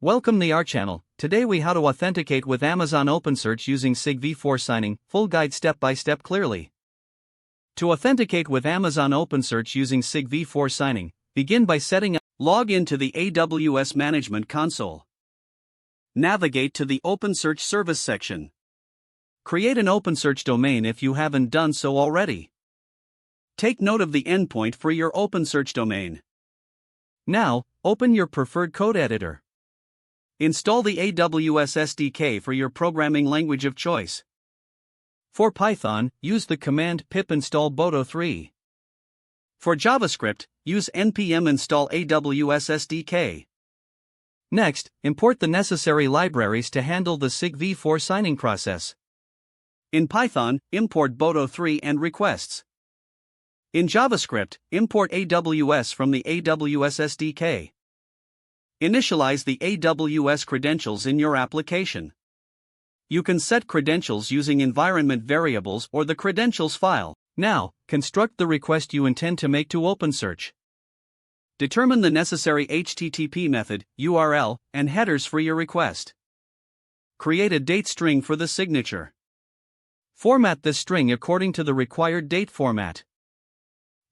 Welcome to our channel. Today we how to authenticate with Amazon OpenSearch using SigV4 signing, full guide step by step clearly. To authenticate with Amazon OpenSearch using SigV4 signing, begin by setting up. Log into the AWS Management Console. Navigate to the OpenSearch Service section. Create an OpenSearch domain if you haven't done so already. Take note of the endpoint for your OpenSearch domain. Now, open your preferred code editor. Install the AWS SDK for your programming language of choice. For Python, use the command pip install boto3. For JavaScript, use npm install AWS SDK. Next, import the necessary libraries to handle the SigV4 signing process. In Python, import boto3 and requests. In JavaScript, import AWS from the AWS SDK. Initialize the AWS credentials in your application. You can set credentials using environment variables or the credentials file. Now, construct the request you intend to make to OpenSearch. Determine the necessary HTTP method, URL, and headers for your request. Create a date string for the signature. Format this string according to the required date format.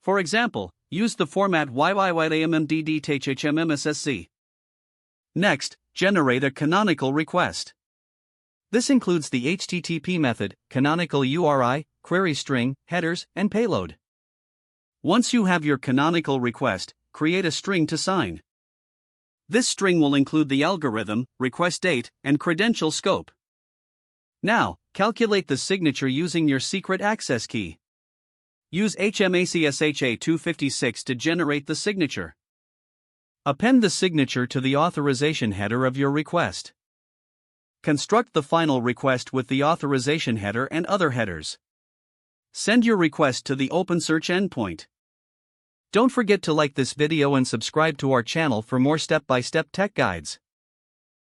For example, use the format YYYAMMDDTHHMMSSC. Next, generate a canonical request. This includes the HTTP method, canonical URI, query string, headers, and payload. Once you have your canonical request, create a string to sign. This string will include the algorithm, request date, and credential scope. Now, calculate the signature using your secret access key. Use HMACSHA256 to generate the signature. Append the signature to the authorization header of your request. Construct the final request with the authorization header and other headers. Send your request to the OpenSearch endpoint. Don't forget to like this video and subscribe to our channel for more step-by-step tech guides.